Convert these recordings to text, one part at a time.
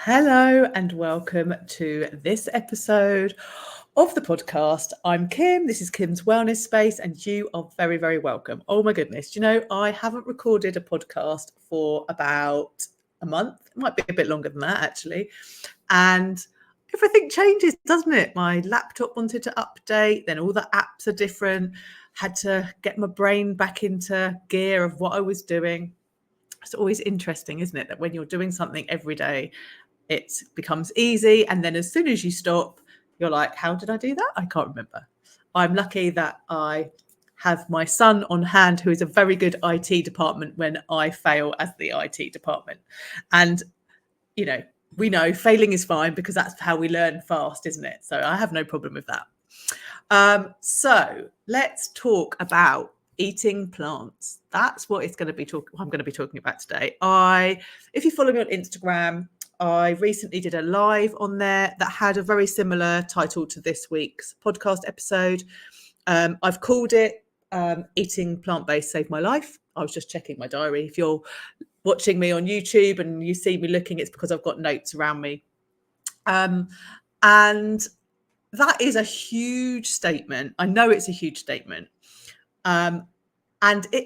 Hello and welcome to this episode of the podcast. I'm Kim. This is Kim's Wellness Space, and you are very, very welcome. Oh my goodness. I haven't recorded a podcast for about a month. It might be a bit longer than that, actually. And everything changes, doesn't it? My laptop wanted to update, then all the apps are different. Had to get my brain back into gear of what I was doing. It's always interesting, isn't it, that when you're doing something every day, it becomes easy. And then as soon as you stop, you're like, how did I do that? I can't remember. I'm lucky that I have my son on hand, who is a very good IT department when I fail as the IT department. And, we know failing is fine because that's how we learn fast, isn't it? So I have no problem with that. So let's talk about eating plants. That's what I'm going to be talking about today. If you follow me on Instagram, I recently did a live on there that had a very similar title to this week's podcast episode. I've called it Eating Plant-Based Saved My Life. I was just checking my diary. If you're watching me on YouTube and you see me looking, it's because I've got notes around me. And that is a huge statement. I know it's a huge statement. And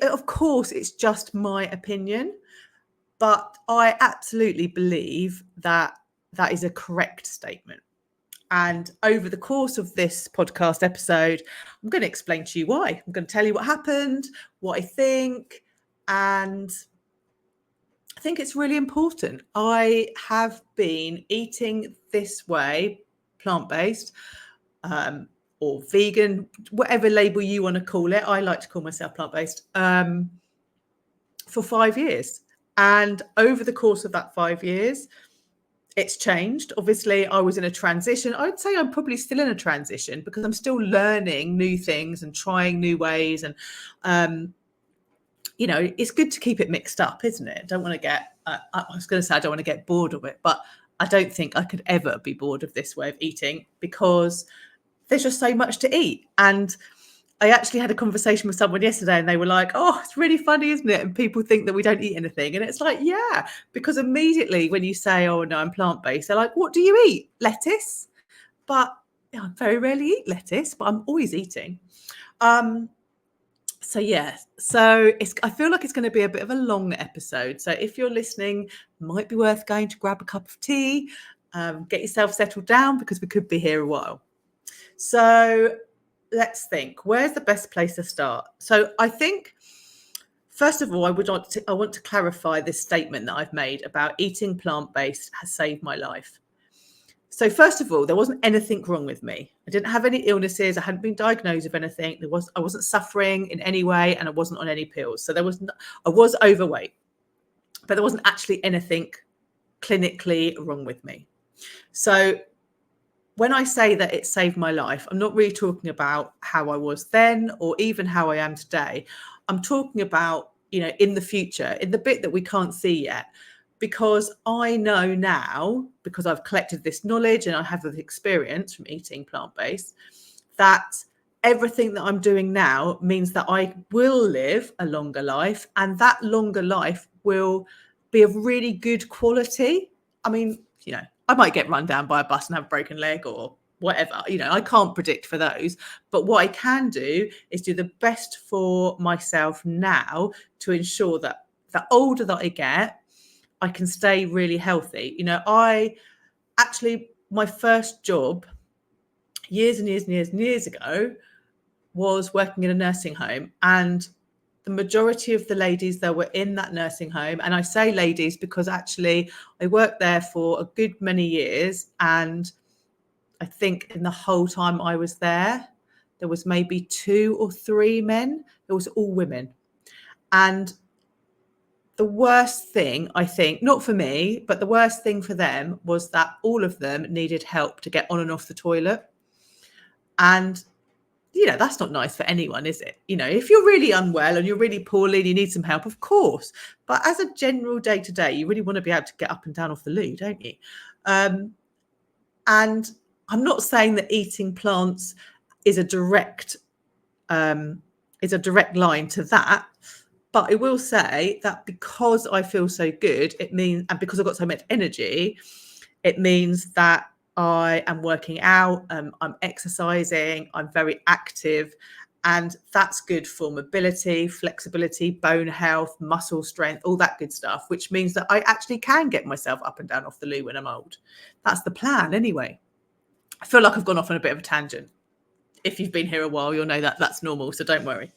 of course, it's just my opinion. But I absolutely believe that that is a correct statement. And over the course of this podcast episode, I'm going to explain to you why. I'm going to tell you what happened, what I think, and I think it's really important. I have been eating this way, plant-based, or vegan, whatever label you want to call it. I like to call myself plant-based, for 5 years. And over the course of that 5 years, it's changed. Obviously, I was in a transition. I would say I'm probably still in a transition because I'm still learning new things and trying new ways. And, it's good to keep it mixed up, isn't it? I don't want to get, I was going to say I don't want to get bored of it, but I don't think I could ever be bored of this way of eating because there's just so much to eat. And I actually had a conversation with someone yesterday and they were like, oh, it's really funny, isn't it? And people think that we don't eat anything. And it's like, yeah, because immediately when you say, oh, no, I'm plant-based, they're like, what do you eat? Lettuce? But I very rarely eat lettuce, but I'm always eating. So I feel like it's going to be a bit of a long episode. So if you're listening, it might be worth going to grab a cup of tea, get yourself settled down because we could be here a while. So let's think, where's the best place to start? So I think, first of all, I want to clarify this statement that I've made about eating plant-based has saved my life. So first of all, there wasn't anything wrong with me. I didn't have any illnesses. I hadn't been diagnosed with anything. I wasn't suffering in any way, and I wasn't on any pills. So I was overweight, but there wasn't actually anything clinically wrong with me. So when I say that it saved my life, I'm not really talking about how I was then or even how I am today. I'm talking about, in the future, in the bit that we can't see yet, because I know now, because I've collected this knowledge and I have the experience from eating plant-based, that everything that I'm doing now means that I will live a longer life, and that longer life will be of really good quality. I mean, I might get run down by a bus and have a broken leg or whatever. I can't predict for those. But what I can do is do the best for myself now to ensure that the older that I get, I can stay really healthy. My first job years and years and years and years ago was working in a nursing home, and the majority of the ladies that were in that nursing home, and I say ladies because actually I worked there for a good many years, and I think in the whole time I was there was maybe 2 or 3 men. It was all women. And the worst thing, I think, not for me, but the worst thing for them was that all of them needed help to get on and off the toilet. And that's not nice for anyone, is it? If you're really unwell and you're really poorly and you need some help, of course. But as a general day-to-day, you really want to be able to get up and down off the loo, don't you? And I'm not saying that eating plants is a direct line to that. But I will say that because I feel so good, and because I've got so much energy, It means that I am working out, I'm exercising, I'm very active, and that's good for mobility, flexibility, bone health, muscle strength, all that good stuff, which means that I actually can get myself up and down off the loo when I'm old. That's the plan anyway. I feel like I've gone off on a bit of a tangent. If you've been here a while, you'll know that that's normal, so don't worry.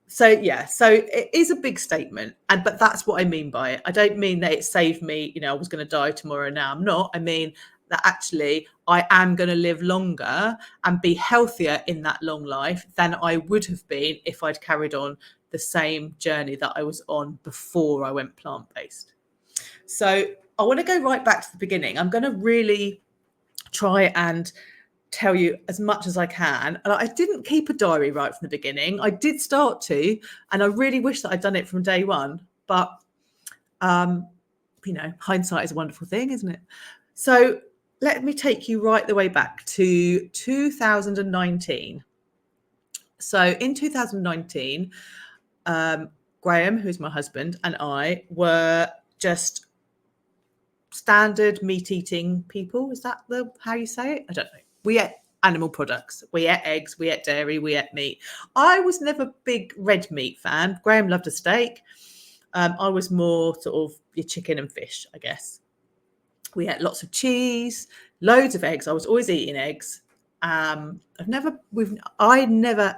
So it is a big statement, but that's what I mean by it. I don't mean that it saved me, I was going to die tomorrow, now I'm not. I mean that actually I am going to live longer and be healthier in that long life than I would have been if I'd carried on the same journey that I was on before I went plant-based. So I want to go right back to the beginning. I'm going to really try and tell you as much as I can. And I didn't keep a diary right from the beginning. I did start to, and I really wish that I'd done it from day one. But, hindsight is a wonderful thing, isn't it? So let me take you right the way back to 2019. So in 2019, Graham, who's my husband, and I were just standard meat-eating people. Is that how you say it? I don't know. We ate animal products. We ate eggs. We ate dairy. We ate meat. I was never a big red meat fan. Graham loved a steak. I was more sort of your chicken and fish, I guess. We ate lots of cheese, loads of eggs. I was always eating eggs. I never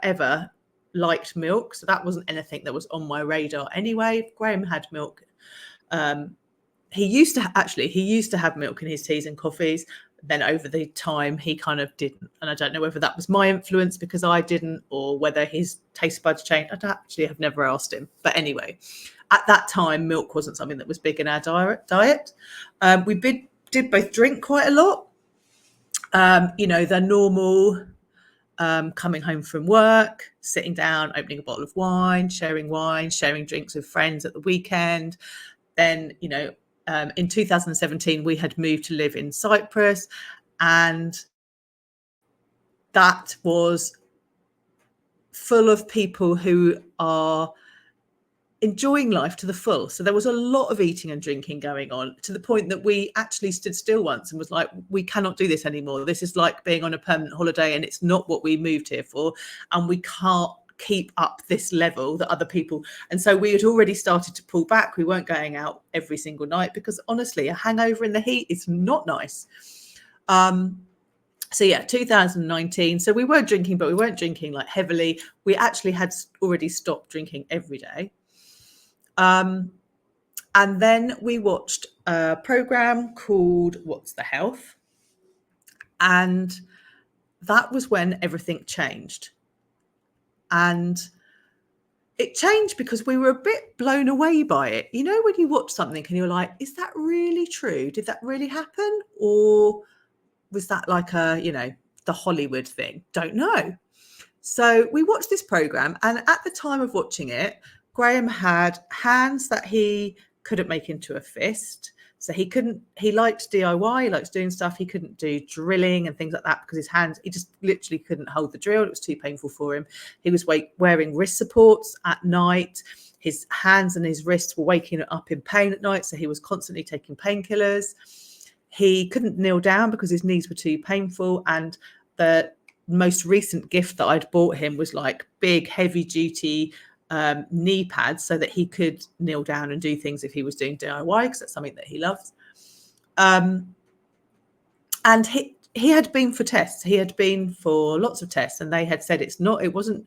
ever liked milk, so that wasn't anything that was on my radar anyway. Graham had milk. He used to have milk in his teas and coffees. Then over the time, he kind of didn't. And I don't know whether that was my influence because I didn't, or whether his taste buds changed. I have never asked him. But anyway, at that time, milk wasn't something that was big in our diet. We did both drink quite a lot. The normal coming home from work, sitting down, opening a bottle of wine, sharing drinks with friends at the weekend. Then, in 2017, we had moved to live in Cyprus, and that was full of people who are enjoying life to the full. So there was a lot of eating and drinking going on, to the point that we actually stood still once and was like, we cannot do this anymore. This is like being on a permanent holiday, and it's not what we moved here for. And we can't keep up this level that other people. And so we had already started to pull back. We weren't going out every single night because honestly, a hangover in the heat is not nice. 2019. So we were drinking, but we weren't drinking like heavily. We actually had already stopped drinking every day. And then we watched a program called What's the Health? And that was when everything changed. And it changed because we were a bit blown away by it. When you watch something and you're like, is that really true? Did that really happen? Or was that like the Hollywood thing? Don't know. So we watched this program, and at the time of watching it, Graham had hands that he couldn't make into a fist. So he liked DIY, he likes doing stuff. He couldn't do drilling and things like that because his hands, he just literally couldn't hold the drill. It was too painful for him. He was wearing wrist supports at night. His hands and his wrists were waking up in pain at night. So he was constantly taking painkillers. He couldn't kneel down because his knees were too painful. And the most recent gift that I'd bought him was like big, heavy duty knee pads so that he could kneel down and do things if he was doing DIY, because that's something that he loves. And he had been for tests. He had been for lots of tests, and they had said it wasn't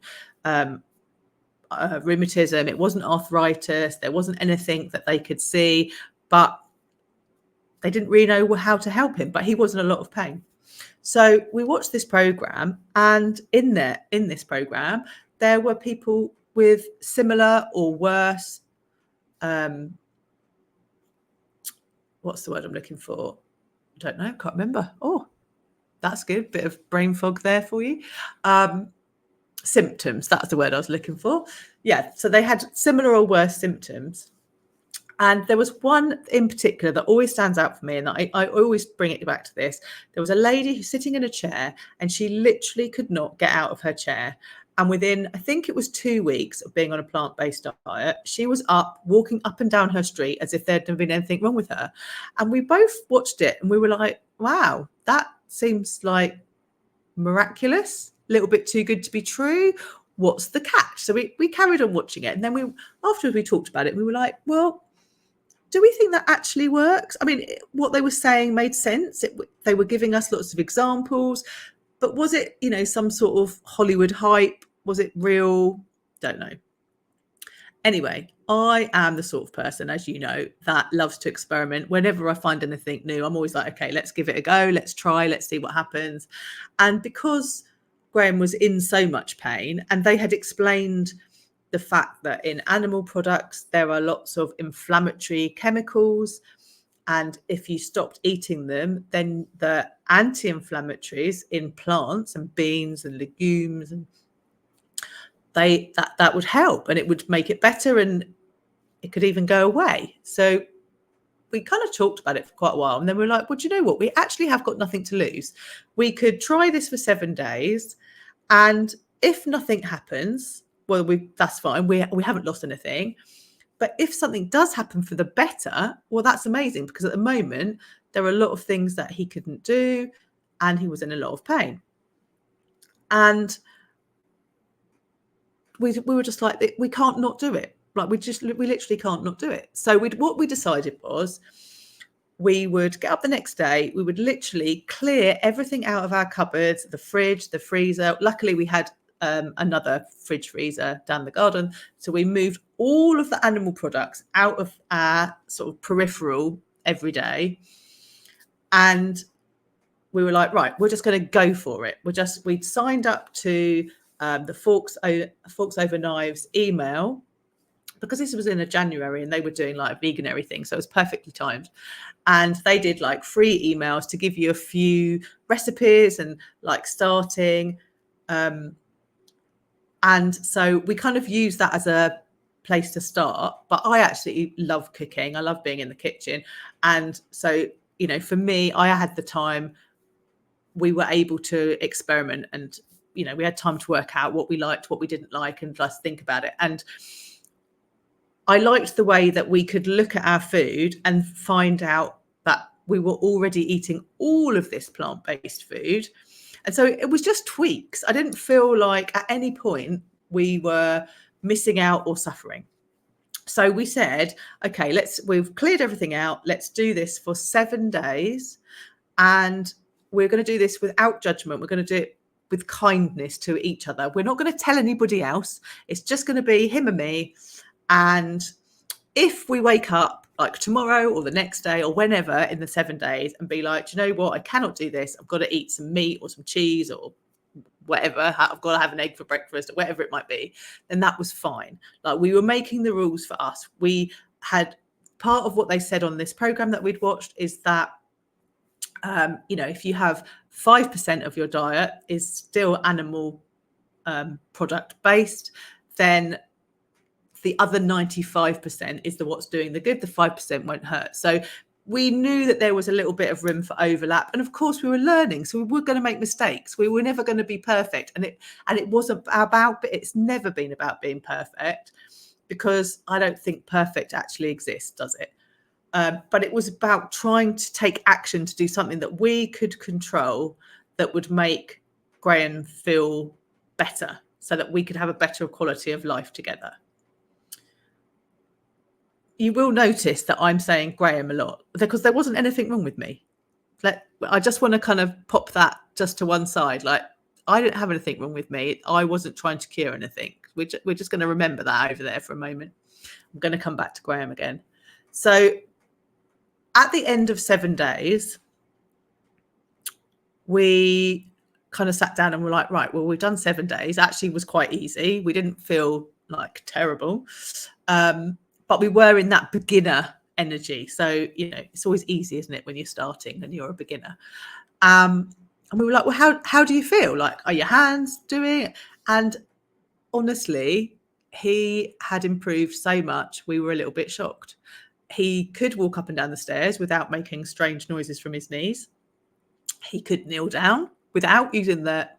rheumatism, it wasn't arthritis, there wasn't anything that they could see, but they didn't really know how to help him, but he was in a lot of pain. So we watched this program, and in this program, there were people with similar or worse, what's the word I'm looking for? I don't know, can't remember. Oh, that's good. Bit of brain fog there for you. Symptoms, that's the word I was looking for. Yeah, so they had similar or worse symptoms. And there was one in particular that always stands out for me, and I always bring it back to this. There was a lady who's sitting in a chair, and she literally could not get out of her chair. And within, I think it was 2 weeks of being on a plant-based diet, she was up, walking up and down her street as if there'd been anything wrong with her. And we both watched it and we were like, wow, that seems like miraculous, a little bit too good to be true. What's the catch? So we carried on watching it. And then after we talked about it, we were like, well, do we think that actually works? I mean, what they were saying made sense. They were giving us lots of examples. But was it, some sort of Hollywood hype? Was it real? Don't know. Anyway, I am the sort of person, as you know, that loves to experiment. Whenever I find anything new, I'm always like, okay, let's give it a go. Let's try. Let's see what happens. And because Graham was in so much pain, and they had explained the fact that in animal products, there are lots of inflammatory chemicals. And if you stopped eating them, then the anti-inflammatories in plants and beans and legumes, and that would help, and it would make it better, and it could even go away. So we kind of talked about it for quite a while, and then we were like, well, do you know what? We actually have got nothing to lose. We could try this for 7 days, and if nothing happens, well, that's fine. We haven't lost anything. But if something does happen for the better, well, that's amazing, because at the moment, there are a lot of things that he couldn't do, and he was in a lot of pain. And we were just like, we can't not do it. Like, we literally can't not do it. So what we decided was we would get up the next day. We would literally clear everything out of our cupboards, the fridge, the freezer. Luckily, we had another fridge freezer down the garden. So we moved all of the animal products out of our sort of peripheral every day. And we were like, right, we're just going to go for it. We'd signed up to the Forks Over Knives email, because this was in January and they were doing like vegan everything. So it was perfectly timed. And they did like free emails to give you a few recipes and like starting. And so we kind of used that as a place to start. But I actually love cooking. I love being in the kitchen. And so, for me, I had the time. We were able to experiment, and, we had time to work out what we liked, what we didn't like, and just think about it. And I liked the way that we could look at our food and find out that we were already eating all of this plant-based food. And so it was just tweaks. I didn't feel like at any point we were missing out or suffering. So we said, okay, we've cleared everything out. Let's do this for 7 days. And we're going to do this without judgment. We're going to do it with kindness to each other. We're not going to tell anybody else. It's just going to be him and me. And if we wake up like tomorrow or the next day or whenever in the 7 days and be like, do you know what? I cannot do this. I've got to eat some meat or some cheese or whatever. I've got to have an egg for breakfast or whatever it might be. Then that was fine. Like, we were making the rules for us. We had part of what they said on this program that we'd watched is that, if you have 5% of your diet is still animal product based, then the other 95% is what's doing the good. The 5% won't hurt. So we knew that there was a little bit of room for overlap. And of course we were learning. So we were going to make mistakes. We were never going to be perfect. And it wasn't about, but it's never been about being perfect, because I don't think perfect actually exists, does it? But it was about trying to take action to do something that we could control that would make Graham feel better, so that we could have a better quality of life together. You will notice that I'm saying Graham a lot, because there wasn't anything wrong with me. I just want to kind of pop that just to one side. Like, I didn't have anything wrong with me. I wasn't trying to cure anything. We're just going to remember that over there for a moment. I'm going to come back to Graham again. So at the end of 7 days, we kind of sat down and were like, right, well, we've done 7 days. Actually, it was quite easy. We didn't feel like terrible. But we were in that beginner energy. So, it's always easy, isn't it, when you're starting and you're a beginner. And we were like, well, how do you feel? Like, are your hands doing it? And honestly, he had improved so much. We were a little bit shocked. He could walk up and down the stairs without making strange noises from his knees. He could kneel down without using the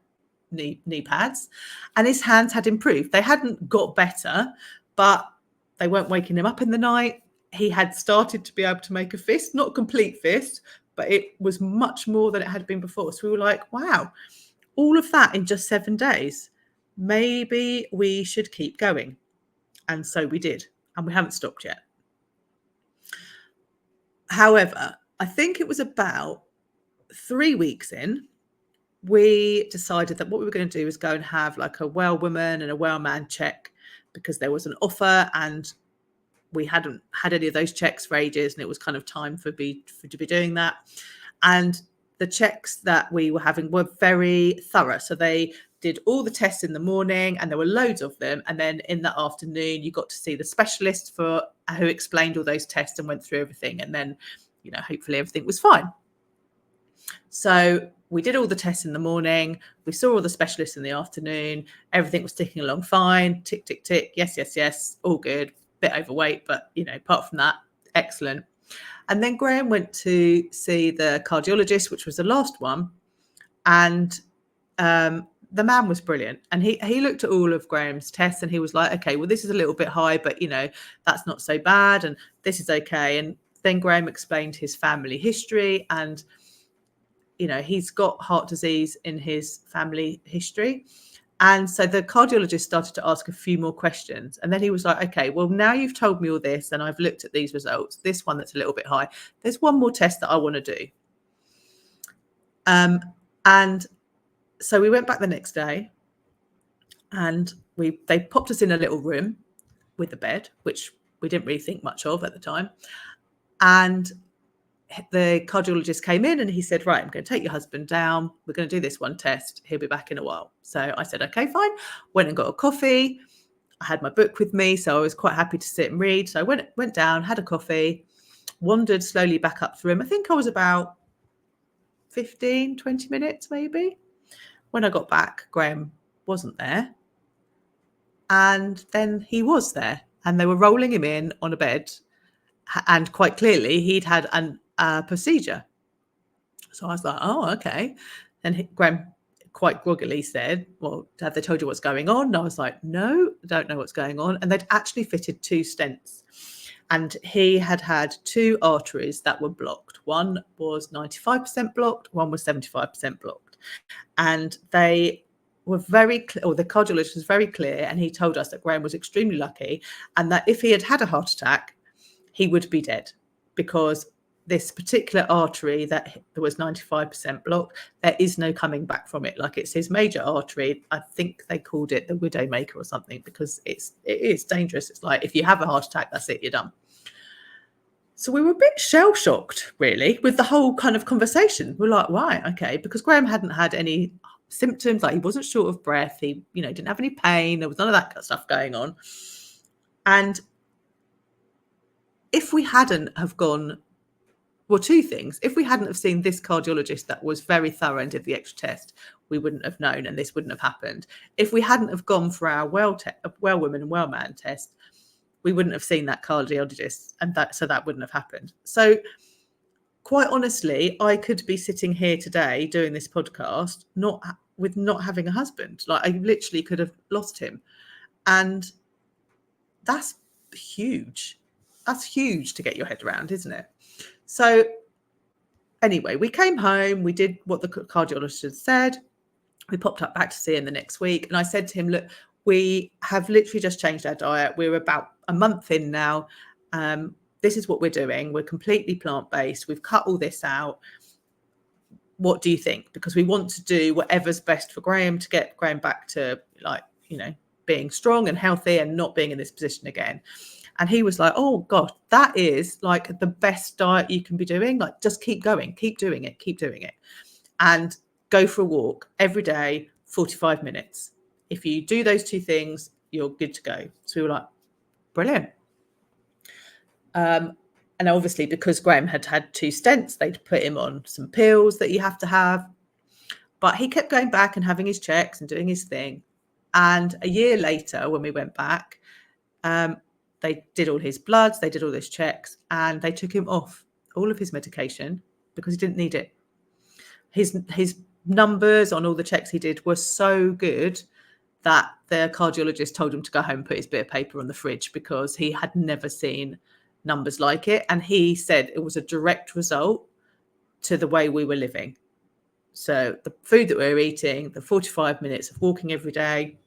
knee pads, and his hands had improved. They hadn't got better, but they weren't waking him up in the night. He had started to be able to make a fist, not a complete fist, but it was much more than it had been before. So we were like, wow, all of that in just 7 days. Maybe we should keep going. And so we did, and we haven't stopped yet. However, I think it was about 3 weeks in, we decided that what we were going to do was go and have like a well woman and a well man check, because there was an offer and we hadn't had any of those checks for ages, and it was kind of time to be doing that. And the checks that we were having were very thorough. So they did all the tests in the morning, and there were loads of them. And then in the afternoon, you got to see the specialist who explained all those tests and went through everything. And then, hopefully everything was fine. So we did all the tests in the morning. We saw all the specialists in the afternoon. Everything was ticking along fine. Tick, tick, tick. Yes, yes, yes. All good. Bit overweight, but, apart from that, excellent. And then Graham went to see the cardiologist, which was the last one. And the man was brilliant. And he looked at all of Graham's tests and he was like, okay, well, this is a little bit high, but, that's not so bad. And this is okay. And then Graham explained his family history, and, he's got heart disease in his family history. And so the cardiologist started to ask a few more questions. And then he was like, okay, well, now you've told me all this and I've looked at these results, this one that's a little bit high, there's one more test that I want to do. And so we went back the next day, and they popped us in a little room with a bed, which we didn't really think much of at the time. And the cardiologist came in and he said, right, I'm going to take your husband down. We're going to do this one test. He'll be back in a while. So I said, okay, fine. Went and got a coffee. I had my book with me, so I was quite happy to sit and read. So I went down, had a coffee, wandered slowly back up the room. I think I was about 15, 20 minutes maybe. When I got back, Graham wasn't there. And then he was there, and they were rolling him in on a bed. And quite clearly, he'd had a procedure. So I was like, oh, okay. And Graham quite groggily said, well, have they told you what's going on? And I was like, no, I don't know what's going on. And they'd actually fitted 2 stents. And he had 2 arteries that were blocked. One was 95% blocked, one was 75% blocked. And they were very clear, or the cardiologist was very clear, and he told us that Graham was extremely lucky, and that if he had had a heart attack, he would be dead, because this particular artery that was 95% blocked, there is no coming back from it. Like, it's his major artery. I think they called it the widowmaker or something, because it is dangerous. It's like, if you have a heart attack, that's it, you're done. So we were a bit shell-shocked, really, with the whole kind of conversation. We're like, right, okay, because Graham hadn't had any symptoms, like he wasn't short of breath, he didn't have any pain, there was none of that kind of stuff going on. And if we hadn't have gone, well, 2 things. If we hadn't have seen this cardiologist that was very thorough and did the extra test, we wouldn't have known, and this wouldn't have happened. If we hadn't have gone for our well woman and well man test, we wouldn't have seen that cardiologist, and that wouldn't have happened. So quite honestly, I could be sitting here today doing this podcast not having a husband. Like, I literally could have lost him. And that's huge. That's huge to get your head around, isn't it? So anyway, we came home, we did what the cardiologist said. We popped up back to see him the next week. And I said to him, look, we have literally just changed our diet. We're about a month in now. This is what we're doing. We're completely plant-based. We've cut all this out. What do you think? Because we want to do whatever's best for Graham to get Graham back to, like, being strong and healthy and not being in this position again. And he was like, oh God, that is like the best diet you can be doing. Like, just keep going, keep doing it. And go for a walk every day, 45 minutes. If you do those 2 things, you're good to go. So we were like, brilliant. And obviously, because Graham had 2 stents, they'd put him on some pills that you have to have. But he kept going back and having his checks and doing his thing. And a year later, when we went back, they did all his bloods, they did all his checks, and they took him off all of his medication because he didn't need it. His numbers on all the checks he did were so good that the cardiologist told him to go home and put his bit of paper on the fridge because he had never seen numbers like it. And he said it was a direct result to the way we were living. So the food that we were eating, the 45 minutes of walking every day,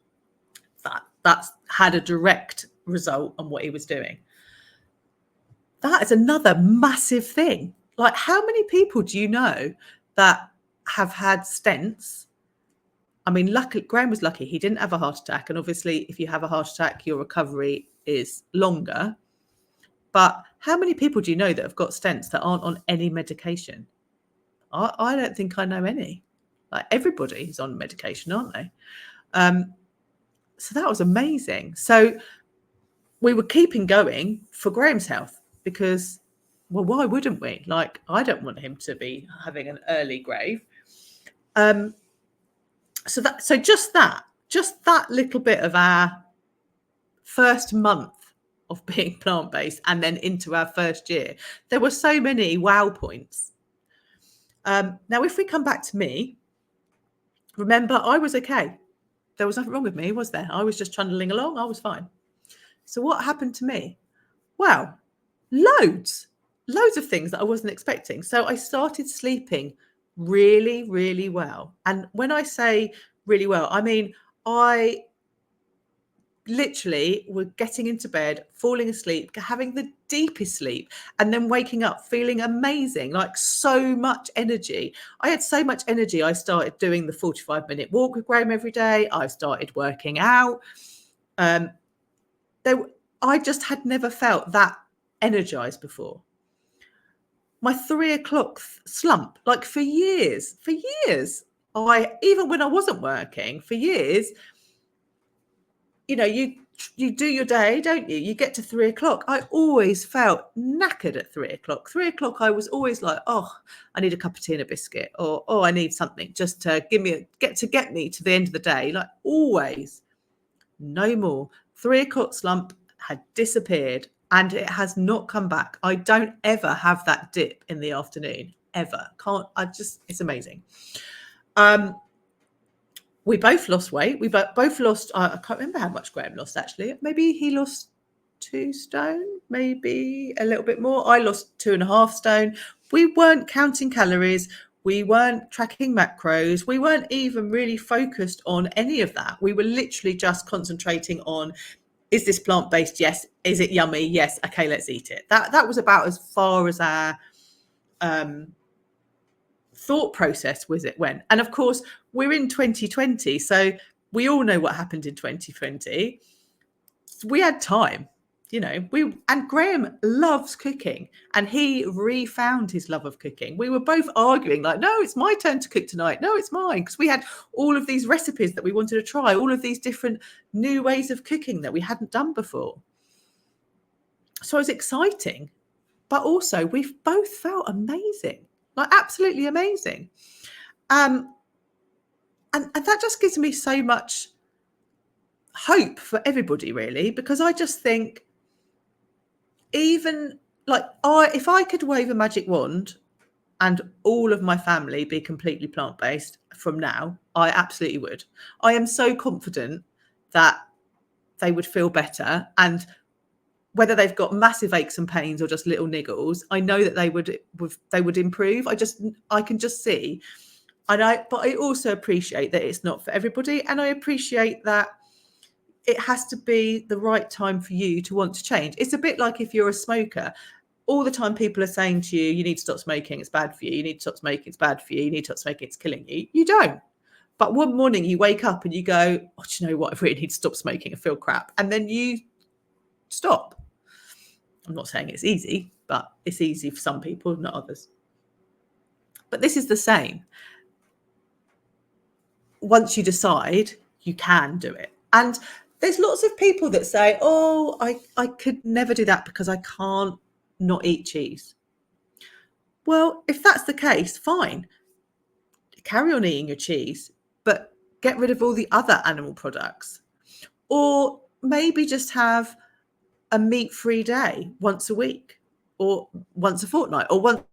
that's had a direct result on what he was doing. That is another massive thing. Like, how many people do you know that have had stents? I mean, Graham was lucky. He didn't have a heart attack. And obviously, if you have a heart attack, your recovery is longer. But how many people do you know that have got stents that aren't on any medication? I don't think I know any. Like, everybody is on medication, aren't they? So that was amazing. So we were keeping going for Graham's health because, well, why wouldn't we? Like, I don't want him to be having an early grave. So just that little bit of our first month of being plant-based and then into our first year, there were so many wow points. Now, if we come back to me, remember, I was okay. There was nothing wrong with me, was there? I was just trundling along. I was fine. So what happened to me? Well, loads of things that I wasn't expecting. So I started sleeping really, really well. And when I say really well, I mean, I literally were getting into bed, falling asleep, having the deepest sleep, and then waking up feeling amazing, like so much energy. I had so much energy. I started doing the 45-minute walk with Graham every day. I started working out. I just had never felt that energized before. My 3 o'clock slump, like for years, even when I wasn't working for years, you know, you do your day, don't you? You get to 3 o'clock. I always felt knackered at 3 o'clock. 3 o'clock, I was always like, oh, I need a cup of tea and a biscuit, or oh, I need something just to get me to the end of the day. Like, always. No more. 3 o'clock slump had disappeared and it has not come back. I don't ever have that dip in the afternoon, ever. It's amazing. We both lost weight. We both lost, I can't remember how much Graham lost actually. Maybe he lost 2 stone, maybe a little bit more. I lost 2.5 stone. We weren't counting calories. We weren't tracking macros. We weren't even really focused on any of that. We were literally just concentrating on, is this plant-based? Yes. Is it yummy? Yes. Okay, let's eat it. That was about as far as our thought process went. And of course, we're in 2020. So we all know what happened in 2020. We had time. You know, and Graham loves cooking and he refound his love of cooking. We were both arguing like, no, it's my turn to cook tonight. No, it's mine. Because we had all of these recipes that we wanted to try, all of these different new ways of cooking that we hadn't done before. So it was exciting, but also we've both felt amazing, like absolutely amazing. And that just gives me so much hope for everybody, really, because I just think, even like if I could wave a magic wand and all of my family be completely plant-based from now, I absolutely would. I am so confident that they would feel better, and whether they've got massive aches and pains or just little niggles, I know that they would improve. I can just see. But I also appreciate that it's not for everybody, and I appreciate that it has to be the right time for you to want to change. It's a bit like if you're a smoker. All the time people are saying to you, you need to stop smoking, it's bad for you. You need to stop smoking, it's bad for you. You need to stop smoking, it's killing you. You don't. But one morning you wake up and you go, oh, do you know what? I really need to stop smoking. I feel crap. And then you stop. I'm not saying it's easy, but it's easy for some people, not others. But this is the same. Once you decide, you can do it. And there's lots of people that say, oh, I could never do that because I can't not eat cheese. Well, if that's the case, fine. Carry on eating your cheese, but get rid of all the other animal products. Or maybe just have a meat-free day once a week or once a fortnight or once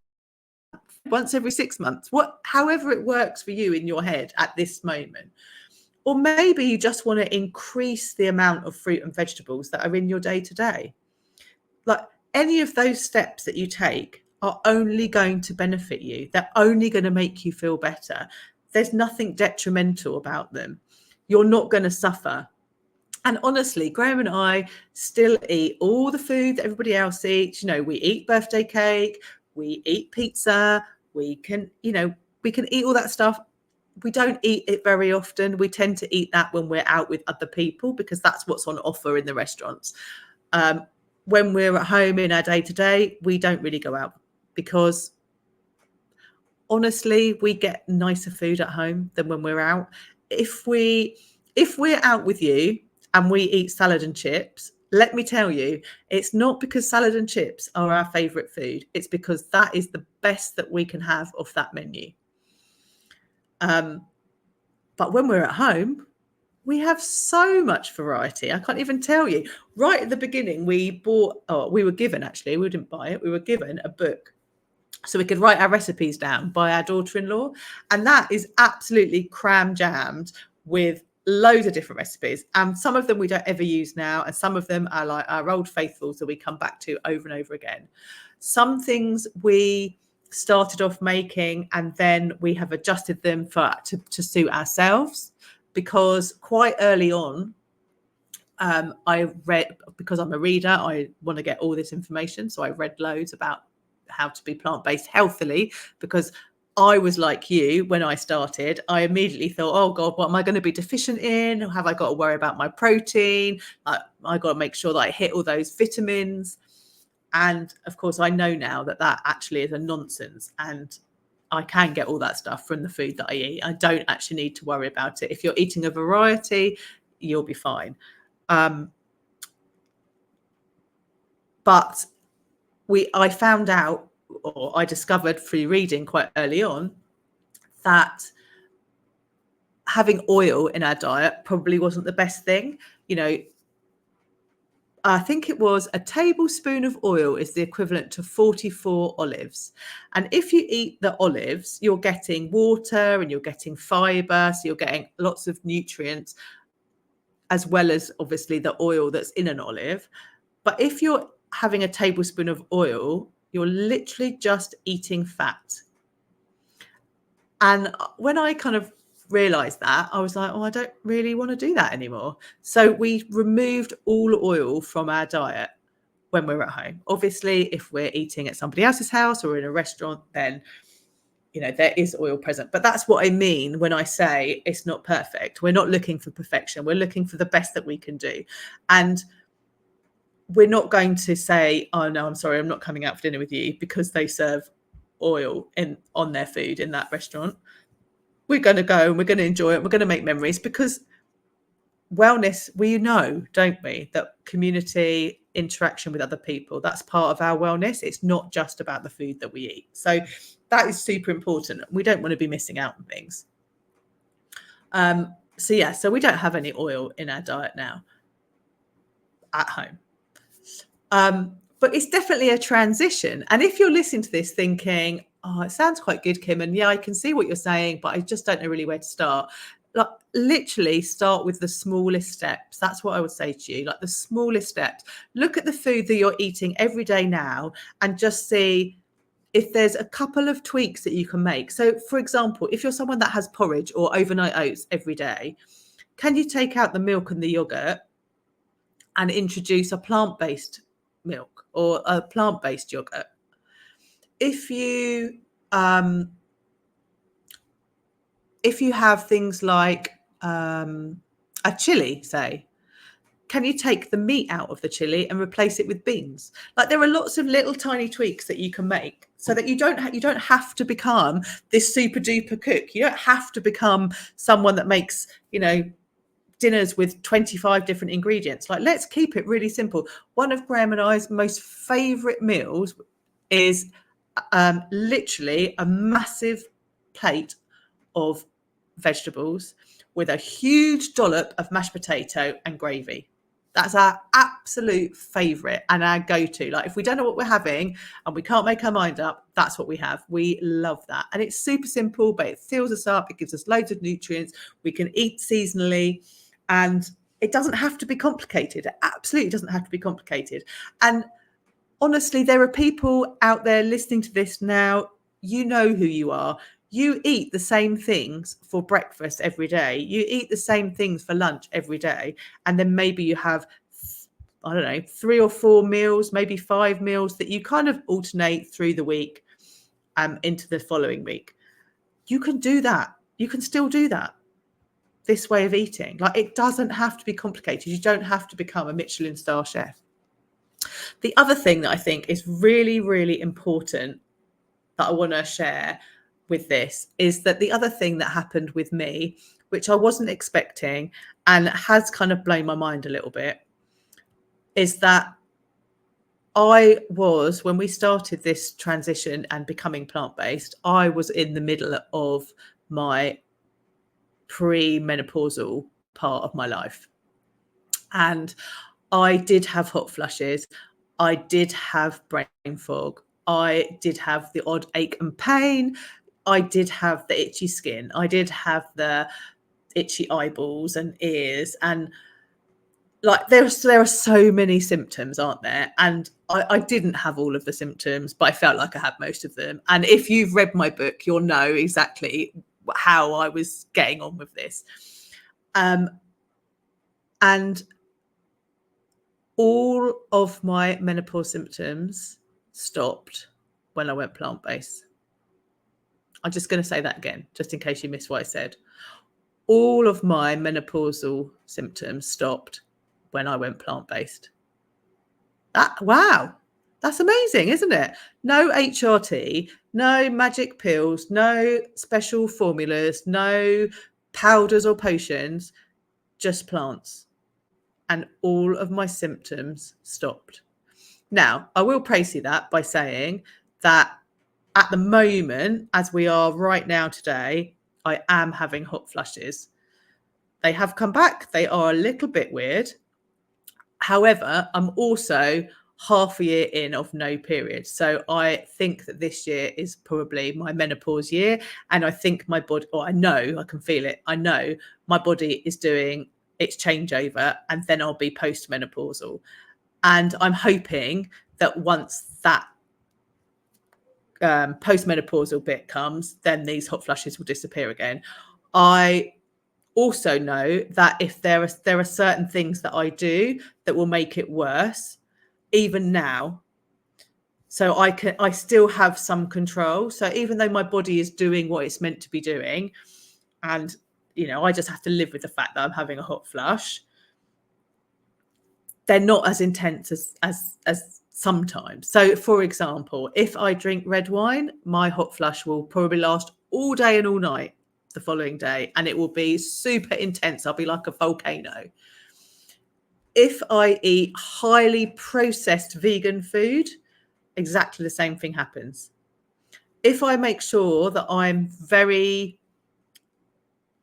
once every 6 months, however it works for you in your head at this moment. Or maybe you just want to increase the amount of fruit and vegetables that are in your day to day. Like, any of those steps that you take are only going to benefit you. They're only going to make you feel better. There's nothing detrimental about them. You're not going to suffer. And honestly, Graham and I still eat all the food that everybody else eats. We eat birthday cake, we eat pizza, we can eat all that stuff. We don't eat it very often. We tend to eat that when we're out with other people because that's what's on offer in the restaurants. When we're at home in our day-to-day, we don't really go out because honestly, we get nicer food at home than when we're out. If we're out with you and we eat salad and chips, let me tell you, it's not because salad and chips are our favourite food. It's because that is the best that we can have off that menu. But when we're at home, we have so much variety. I can't even tell you. Right at the beginning, we were given, actually, we didn't buy it. We were given a book so we could write our recipes down by our daughter-in-law. And that is absolutely cram-jammed with loads of different recipes. And some of them we don't ever use now. And some of them are like our old faithfuls that we come back to over and over again. Some things we started off making and then we have adjusted them to suit ourselves, because quite early on, I read, because I'm a reader, I want to get all this information. So I read loads about how to be plant-based healthily, because I was like you when I started. I immediately thought, oh God, what am I going to be deficient in? Have I got to worry about my protein? I got to make sure that I hit all those vitamins. And of course, I know now that actually is a nonsense. And I can get all that stuff from the food that I eat. I don't actually need to worry about it. If you're eating a variety, you'll be fine. But I found out, or I discovered through reading quite early on, that having oil in our diet probably wasn't the best thing. I think it was a tablespoon of oil is the equivalent to 44 olives. And if you eat the olives, you're getting water and you're getting fiber. So you're getting lots of nutrients, as well as obviously the oil that's in an olive. But if you're having a tablespoon of oil, you're literally just eating fat. And when I kind of realized that, I was like, oh, I don't really want to do that anymore. So we removed all oil from our diet when we're at home. Obviously, if we're eating at somebody else's house or in a restaurant, then there is oil present. But that's what I mean when I say it's not perfect. We're not looking for perfection. We're looking for the best that we can do. And we're not going to say, oh no, I'm sorry, I'm not coming out for dinner with you because they serve oil on their food in that restaurant. We're going to go and we're going to enjoy it. We're going to make memories, because wellness, we know, don't we, that community interaction with other people, that's part of our wellness. It's not just about the food that we eat. So that is super important. We don't want to be missing out on things. So we don't have any oil in our diet now at home. But it's definitely a transition. And if you're listening to this thinking, oh, it sounds quite good, Kim, and yeah, I can see what you're saying, but I just don't know really where to start. Like, literally start with the smallest steps. That's what I would say to you, like the smallest steps. Look at the food that you're eating every day now and just see if there's a couple of tweaks that you can make. So, for example, if you're someone that has porridge or overnight oats every day, can you take out the milk and the yogurt and introduce a plant-based milk or a plant-based yogurt? If you have things like a chili, say, can you take the meat out of the chili and replace it with beans? Like, there are lots of little tiny tweaks that you can make so that you don't have to become this super duper cook. You don't have to become someone that makes, dinners with 25 different ingredients. Like, let's keep it really simple. One of Graham and I's most favorite meals is literally a massive plate of vegetables with a huge dollop of mashed potato and gravy. That's our absolute favourite and our go-to. Like if we don't know what we're having and we can't make our mind up, that's what we have. We love that. And it's super simple, but it fills us up. It gives us loads of nutrients. We can eat seasonally and it doesn't have to be complicated. It absolutely doesn't have to be complicated. And honestly, there are people out there listening to this now. You know who you are. You eat the same things for breakfast every day. You eat the same things for lunch every day. And then maybe you have, I don't know, 3 or 4 meals, maybe 5 meals that you kind of alternate through the week into the following week. You can do that. You can still do that. This way of eating. Like it doesn't have to be complicated. You don't have to become a Michelin star chef. The other thing that I think is really, really important that I want to share with this is that the other thing that happened with me, which I wasn't expecting and has kind of blown my mind a little bit, is that when we started this transition and becoming plant-based, I was in the middle of my pre-menopausal part of my life. And I did have hot flushes. I did have brain fog. I did have the odd ache and pain. I did have the itchy skin. I did have the itchy eyeballs and ears. And like there are so many symptoms, aren't there? And I didn't have all of the symptoms, but I felt like I had most of them. And if you've read my book, you'll know exactly how I was getting on with this. And all of my menopause symptoms stopped when I went plant-based. I'm just going to say that again, just in case you missed what I said. All of my menopausal symptoms stopped when I went plant-based. Wow, that's amazing, isn't it? No HRT, no magic pills, no special formulas, no powders or potions, just plants. And all of my symptoms stopped. Now, I will praise you that by saying that at the moment, as we are right now today, I am having hot flushes. They have come back. They are a little bit weird. However, I'm also half a year in of no period. So I think that this year is probably my menopause year. And I think my body, or I know, I can feel it. I know my body is doing its changeover and then I'll be post-menopausal. And I'm hoping that once that post-menopausal bit comes, then these hot flushes will disappear again. I also know that if there are certain things that I do that will make it worse, even now. So I still have some control. So even though my body is doing what it's meant to be doing, and I just have to live with the fact that I'm having a hot flush, they're not as intense as sometimes. So for example, if I drink red wine, my hot flush will probably last all day and all night the following day, and it will be super intense. I'll be like a volcano. If I eat highly processed vegan food, exactly the same thing happens. If I make sure that I'm very,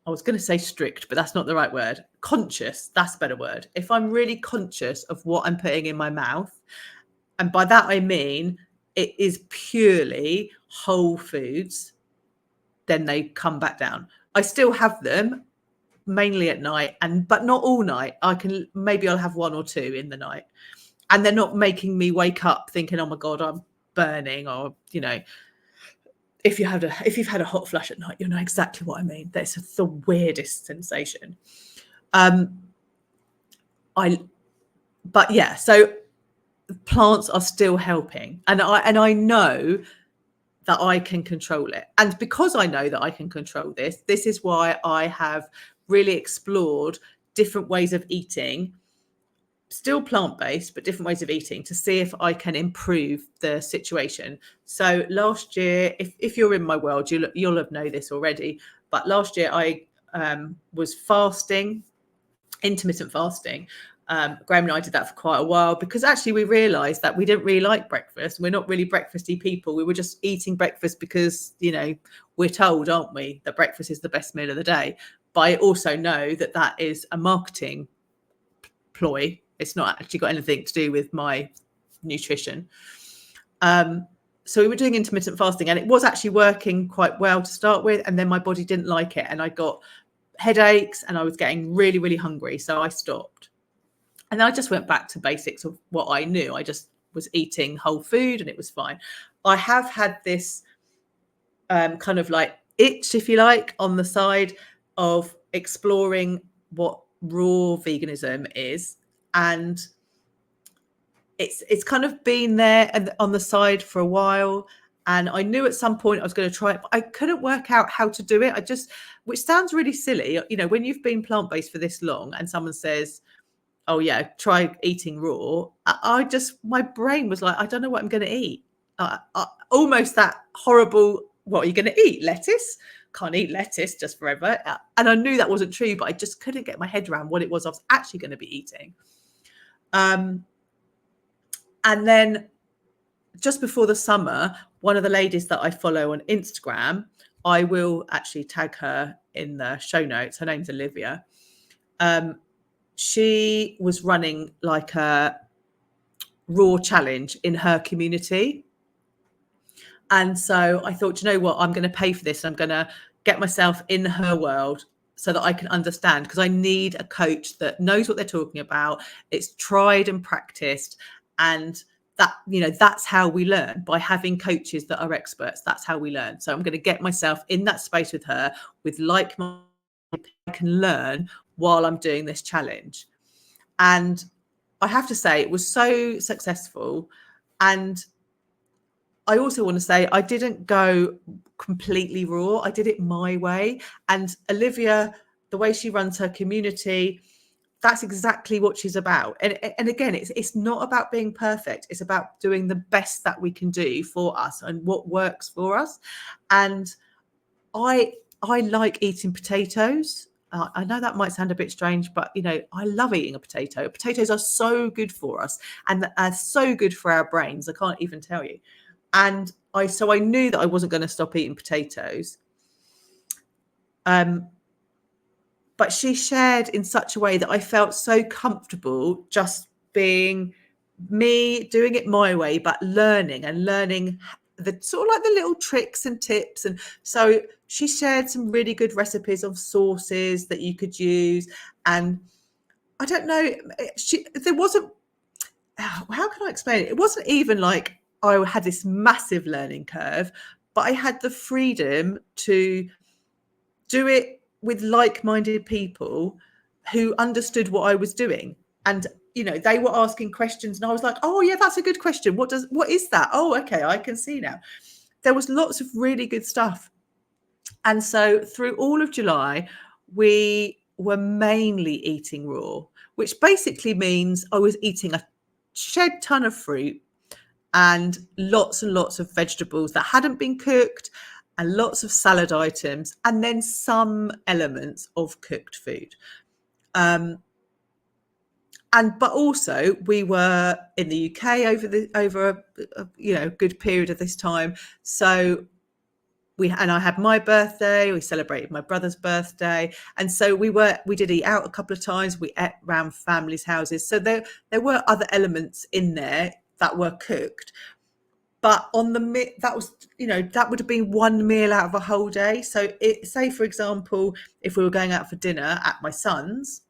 I was going to say strict, but that's not the right word. Conscious, that's a better word. If I'm really conscious of what I'm putting in my mouth, and by that I mean it is purely whole foods, then they come back down. I still have them mainly at night, but not all night. Maybe I'll have 1 or 2 in the night, and they're not making me wake up thinking, oh my God, I'm burning, or if you've had a hot flush at night, you'll know exactly what I mean. That's the weirdest sensation. But yeah, so plants are still helping, and I know that I can control it. And because I know that I can control this is why I have really explored different ways of eating, still plant-based, but different ways of eating, to see if I can improve the situation. So last year, if you're in my world, you'll have known this already, but last year I was fasting, intermittent fasting. Graham and I did that for quite a while because actually we realized that we didn't really like breakfast. We're not really breakfasty people. We were just eating breakfast because, we're told, aren't we, that breakfast is the best meal of the day. But I also know that that is a marketing ploy It's not actually got anything to do with my nutrition. So we were doing intermittent fasting, and it was actually working quite well to start with. And then my body didn't like it, and I got headaches, and I was getting really, really hungry. So I stopped. And then I just went back to basics of what I knew. I just was eating whole food, and it was fine. I have had this kind of like itch, if you like, on the side of exploring what raw veganism is. And it's kind of been there and on the side for a while. And I knew at some point I was going to try it, but I couldn't work out how to do it. Which sounds really silly, when you've been plant-based for this long and someone says, oh yeah, try eating raw. My brain was like, I don't know what I'm going to eat. Almost that horrible, what are you going to eat? Lettuce? Can't eat lettuce just forever. And I knew that wasn't true, but I just couldn't get my head around what it was I was actually going to be eating. And then just before the summer, one of the ladies that I follow on Instagram, I will actually tag her in the show notes. Her name's Olivia. She was running like a raw challenge in her community. And so I thought, you know what, I'm going to pay for this. I'm going to get myself in her world so that I can understand, because I need a coach that knows what they're talking about. It's tried and practiced. And that, that's how we learn, by having coaches that are experts. That's how we learn. So I'm going to get myself in that space with her, with like-minded people I can learn while I'm doing this challenge. And I have to say, it was so successful. And I also want to say I didn't go completely raw. I did it my way. And Olivia, the way she runs her community, that's exactly what she's about. And again, it's not about being perfect. It's about doing the best that we can do for us and what works for us. And I like eating potatoes. I know that might sound a bit strange, but I love eating a potato. Potatoes are so good for us and are so good for our brains. I can't even tell you. And so I knew that I wasn't going to stop eating potatoes. But she shared in such a way that I felt so comfortable just being me, doing it my way, but learning the sort of like the little tricks and tips. And so she shared some really good recipes of sauces that you could use. And I don't know, there wasn't, how can I explain it? It wasn't even like I had this massive learning curve, but I had the freedom to do it with like-minded people who understood what I was doing. And they were asking questions and I was like, oh yeah, that's a good question. What is that? Oh, okay, I can see now. There was lots of really good stuff. And so through all of July, we were mainly eating raw, which basically means I was eating a shed ton of fruit and lots of vegetables that hadn't been cooked, and lots of salad items, and then some elements of cooked food. But also we were in the UK over a good period of this time. So I had my birthday, we celebrated my brother's birthday. And so we did eat out a couple of times. We ate around families' houses. So there were other elements in there that were cooked. But that would have been one meal out of a whole day. So say, for example, if we were going out for dinner at my son's,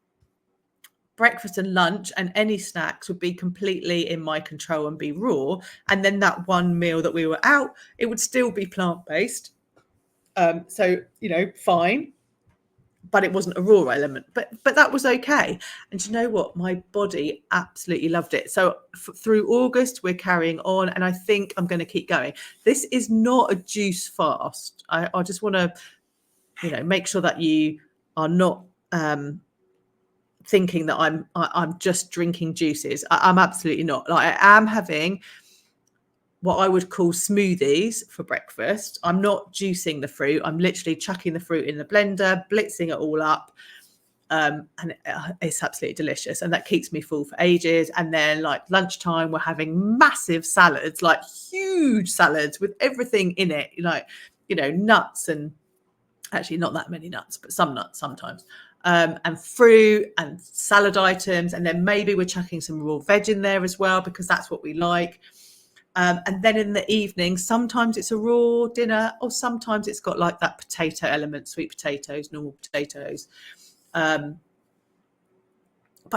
breakfast and lunch and any snacks would be completely in my control and be raw. And then that one meal that we were out, it would still be plant-based. So, fine. But it wasn't a raw element, but that was okay. And you know what? My body absolutely loved it. So through August, we're carrying on, and I think I'm going to keep going. This is not a juice fast. I just want to, make sure that you are not thinking that I'm just drinking juices. I'm absolutely not. Like, I am having what I would call smoothies for breakfast. I'm not juicing the fruit. I'm literally chucking the fruit in the blender, blitzing it all up. And it's absolutely delicious. And that keeps me full for ages. And then like lunchtime, we're having massive salads, like huge salads with everything in it, like, nuts, and actually not that many nuts, but some nuts sometimes. and fruit and salad items. And then maybe we're chucking some raw veg in there as well, because that's what we like. And then in the evening, sometimes it's a raw dinner, or sometimes it's got like that potato element, sweet potatoes, normal potatoes. But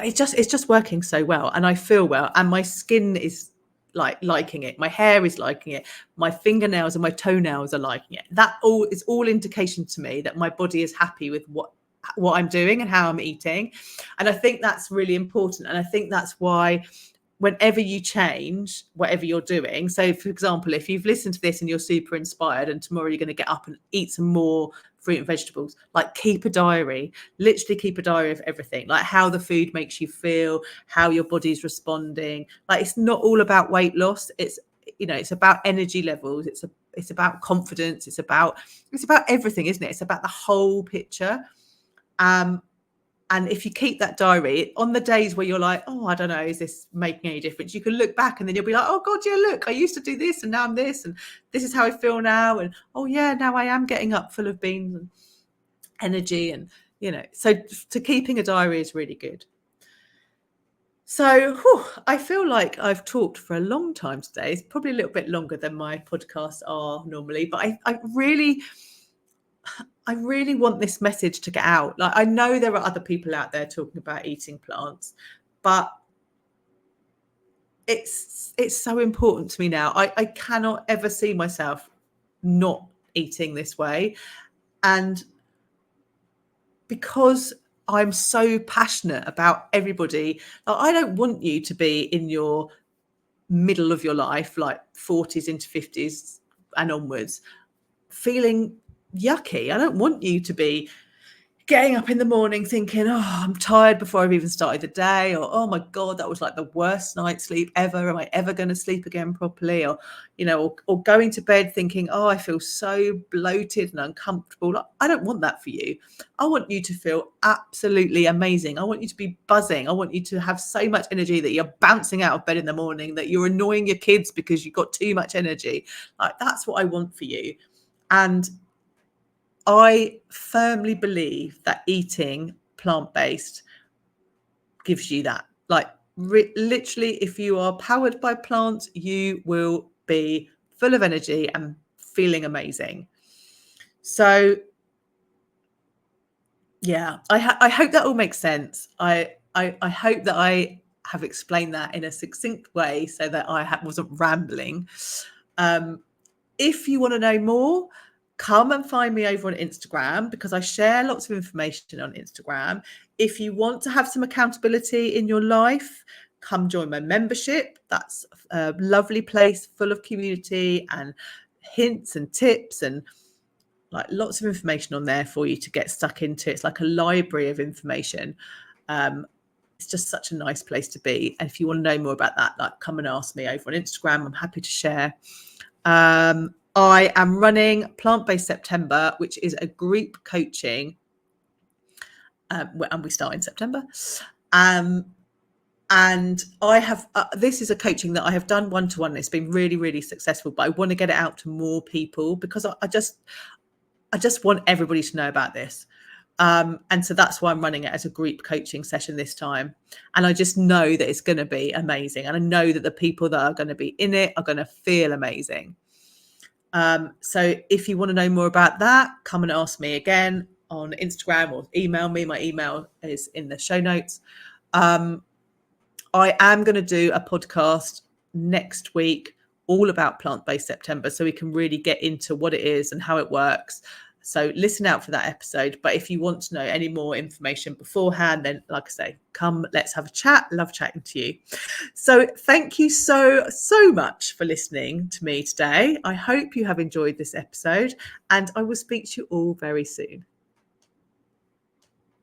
it's just working so well, and I feel well, and my skin is liking it. My hair is liking it. My fingernails and my toenails are liking it. That all is all indication to me that my body is happy with what I'm doing and how I'm eating. And I think that's really important. And I think that's why whenever you change whatever you're doing, so for example, if you've listened to this and you're super inspired and tomorrow you're going to get up and eat some more fruit and vegetables, like keep a diary, literally keep a diary of everything, like how the food makes you feel, how your body's responding. Like, it's not all about weight loss. It's, you know, it's about energy levels. It's about confidence. It's about everything, isn't it? It's about the whole picture. And if you keep that diary, on the days where you're like, oh, I don't know, is this making any difference? You can look back and then you'll be like, oh, God, yeah, look, I used to do this and now I'm this. And this is how I feel now. And, oh, yeah, now I am getting up full of beans and energy. And, you know, so to keeping a diary is really good. So I feel like I've talked for a long time today. It's probably a little bit longer than my podcasts are normally. But I really want this message to get out. Like, I know there are other people out there talking about eating plants, but it's so important to me now. I cannot ever see myself not eating this way. And because I'm so passionate about everybody, like, I don't want you to be in your middle of your life, like 40s into 50s and onwards, feeling yucky. I don't want you to be getting up in the morning thinking, oh, I'm tired before I've even started the day, or, oh my God, that was like the worst night's sleep ever. Am I ever going to sleep again properly? Or, you know, or going to bed thinking, oh, I feel so bloated and uncomfortable. Like, I don't want that for you. I want you to feel absolutely amazing. I want you to be buzzing. I want you to have so much energy that you're bouncing out of bed in the morning, that you're annoying your kids because you've got too much energy. Like, that's what I want for you. And I firmly believe that eating plant-based gives you that. Like, literally, if you are powered by plants, you will be full of energy and feeling amazing. So, yeah, I hope that all makes sense. I hope that I have explained that in a succinct way so that I wasn't rambling. If you want to know more, come and find me over on Instagram, because I share lots of information on Instagram. If you want to have some accountability in your life, come join my membership. That's a lovely place full of community and hints and tips and like lots of information on there for you to get stuck into. It's like a library of information. It's just such a nice place to be. And if you want to know more about that, like, come and ask me over on Instagram. I'm happy to share. I am running Plantbased September, which is a group coaching, and we start in September. And I have this is a coaching that I have done one-to-one. It's been really, really successful, but I want to get it out to more people, because I just want everybody to know about this. And so that's why I'm running it as a group coaching session this time. And I just know that it's going to be amazing. And I know that the people that are going to be in it are going to feel amazing. So if you want to know more about that, come and ask me again on Instagram or email me. My email is in the show notes. I am going to do a podcast next week all about Plant-Based September, so we can really get into what it is and how it works. So listen out for that episode. But if you want to know any more information beforehand, then like I say, come, let's have a chat. Love chatting to you. So thank you so much for listening to me today. I hope you have enjoyed this episode, and I will speak to you all very soon.